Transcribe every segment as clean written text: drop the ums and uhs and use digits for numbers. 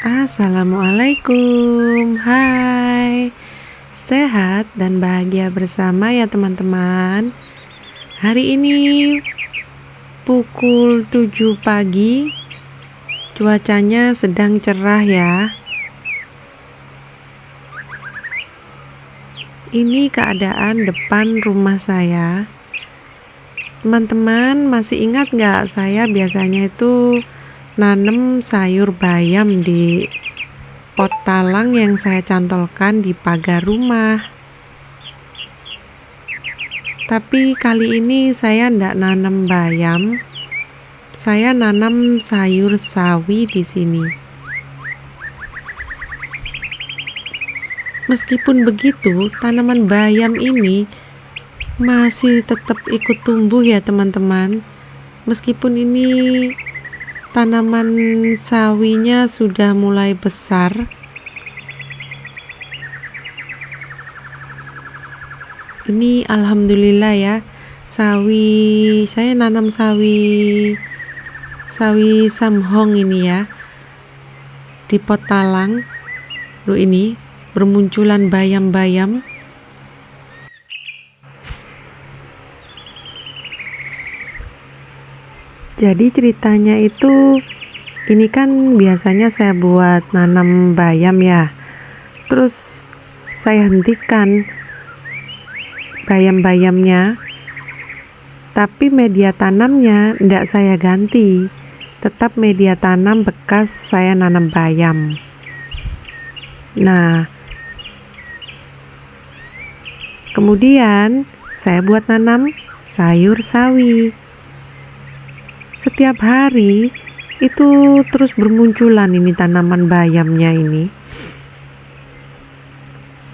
Assalamualaikum, hai. Sehat dan bahagia bersama ya teman-teman. Hari ini pukul 7 pagi, cuacanya sedang cerah ya. Ini keadaan depan rumah saya. Teman-teman masih ingat nggak, saya biasanya itu nanam sayur bayam di pot talang yang saya cantolkan di pagar rumah. Tapi kali ini saya ndak nanam bayam, saya nanam sayur sawi di sini. Meskipun begitu, tanaman bayam ini masih tetap ikut tumbuh ya teman-teman. Meskipun ini tanaman sawinya sudah mulai besar, ini alhamdulillah ya. Saya nanam sawi samhong ini ya di pot talang. Loh, ini bermunculan bayam-bayam. Jadi ceritanya itu, ini kan biasanya saya buat nanam bayam ya, terus saya hentikan bayam-bayamnya, tapi media tanamnya ndak saya ganti, tetap media tanam bekas saya nanam bayam. Nah, kemudian saya buat nanam sayur sawi. Setiap hari itu terus bermunculan ini tanaman bayamnya ini.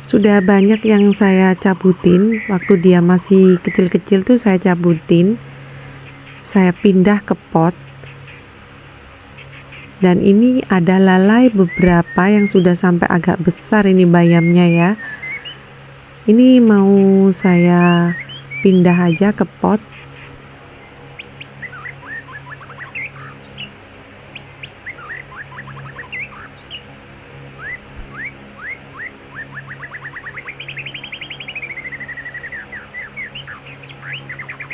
Sudah banyak yang saya cabutin, waktu dia masih kecil-kecil tuh saya cabutin, saya pindah ke pot. Dan ini ada lalai beberapa yang sudah sampai agak besar ini bayamnya ya. Ini mau saya pindah aja ke pot.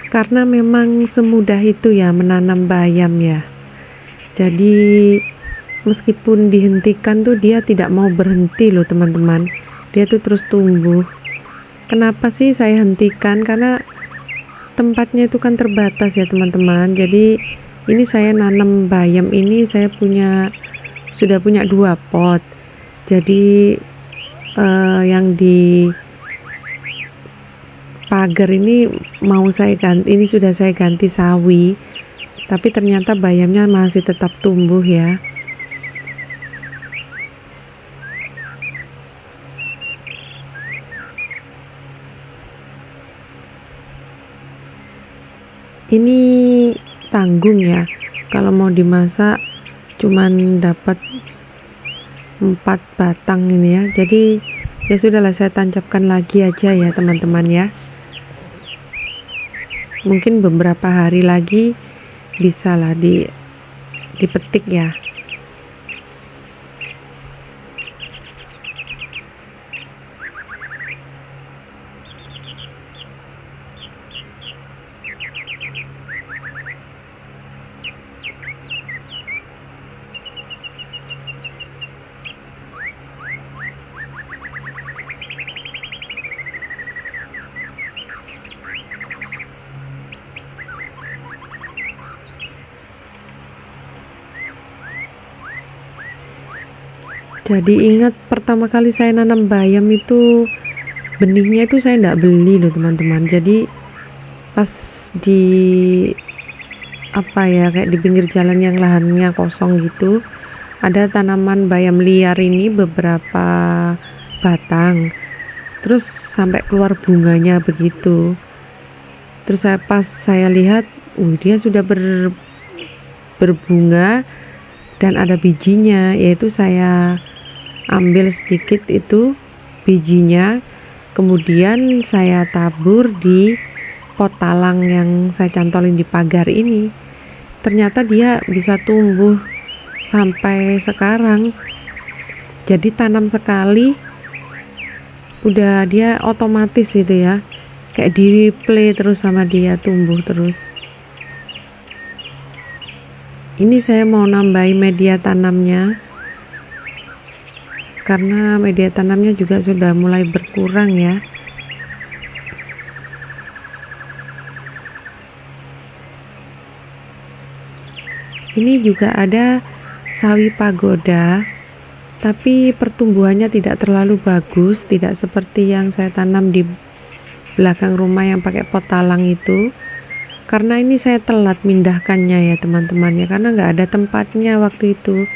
Karena memang semudah itu ya menanam bayam ya. Jadi meskipun dihentikan tuh dia tidak mau berhenti loh teman-teman. Dia tuh terus tumbuh. Kenapa sih saya hentikan? Karena tempatnya itu kan terbatas ya teman-teman. Jadi ini saya nanam bayam ini sudah punya 2 pot. Jadi yang di pagar ini mau saya ganti, ini sudah saya ganti sawi, tapi ternyata bayamnya masih tetap tumbuh ya. Ini tanggung ya, kalau mau dimasak cuman dapat 4 batang ini ya. Jadi ya sudahlah, saya tancapkan lagi aja ya teman-teman ya. Mungkin beberapa hari lagi bisa lah dipetik ya. Jadi ingat pertama kali saya nanam bayam itu benihnya itu saya enggak beli loh teman-teman. Jadi pas kayak di pinggir jalan yang lahannya kosong gitu, ada tanaman bayam liar ini beberapa batang, terus sampai keluar bunganya begitu. Terus pas saya lihat, dia sudah berbunga dan ada bijinya, yaitu saya ambil sedikit itu bijinya, kemudian saya tabur di pot talang yang saya cantolin di pagar ini. Ternyata dia bisa tumbuh sampai sekarang. Jadi tanam sekali udah dia otomatis gitu ya, kayak di replay terus sama dia, tumbuh terus. Ini saya mau nambahin media tanamnya karena media tanamnya juga sudah mulai berkurang ya. Ini juga ada sawi pagoda, tapi pertumbuhannya tidak terlalu bagus, tidak seperti yang saya tanam di belakang rumah yang pakai pot talang itu. Karena ini saya telat mindahkannya ya teman-teman ya, karena nggak ada tempatnya waktu itu.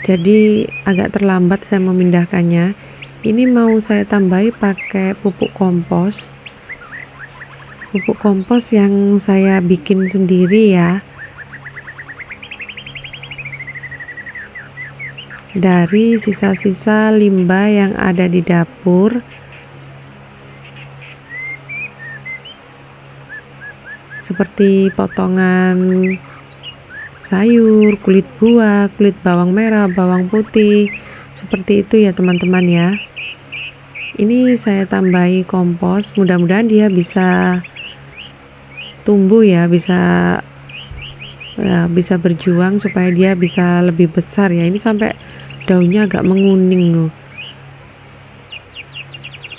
Jadi agak terlambat saya memindahkannya. Ini mau saya tambahi pakai pupuk kompos. Pupuk kompos yang saya bikin sendiri ya. Dari sisa-sisa limbah yang ada di dapur. Seperti potongan sayur, kulit buah, kulit bawang merah, bawang putih, seperti itu ya teman-teman ya. Ini saya tambahi kompos, mudah-mudahan dia bisa tumbuh ya, bisa berjuang supaya dia bisa lebih besar ya. Ini sampai daunnya agak menguning loh.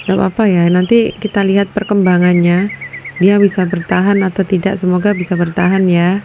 Gak apa-apa ya, nanti kita lihat perkembangannya, dia bisa bertahan atau tidak. Semoga bisa bertahan ya.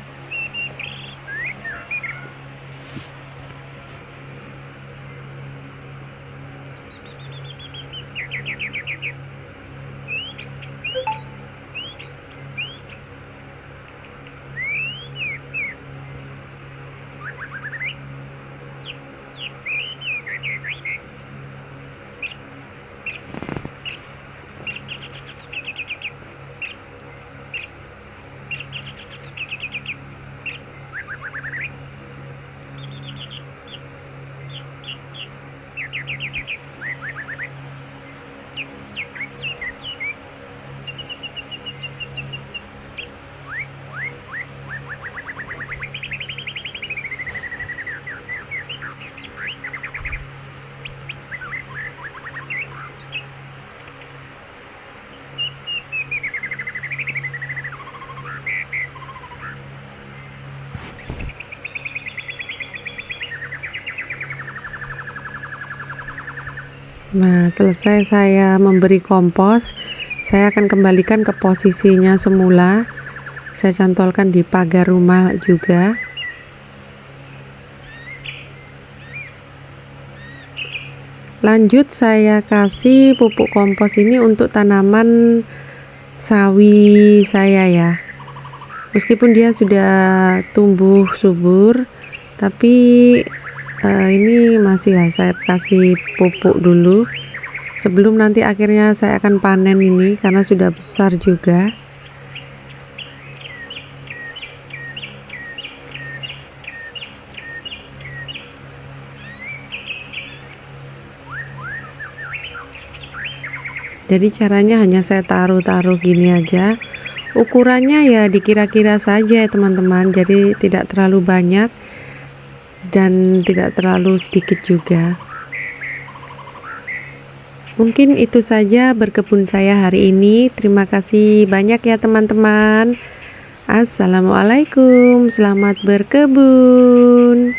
Nah, selesai saya memberi kompos, saya akan kembalikan ke posisinya semula. Saya cantolkan di pagar rumah juga. Lanjut saya kasih pupuk kompos ini untuk tanaman sawi saya ya. Meskipun dia sudah tumbuh subur, tapi ini masih ya, saya kasih pupuk dulu sebelum nanti akhirnya saya akan panen ini karena sudah besar juga. Jadi caranya hanya saya taruh-taruh gini aja. Ukurannya ya dikira-kira saja ya teman-teman, jadi tidak terlalu banyak dan tidak terlalu sedikit juga. Mungkin itu saja berkebun saya hari ini. Terima kasih banyak ya teman-teman. Assalamualaikum, selamat berkebun.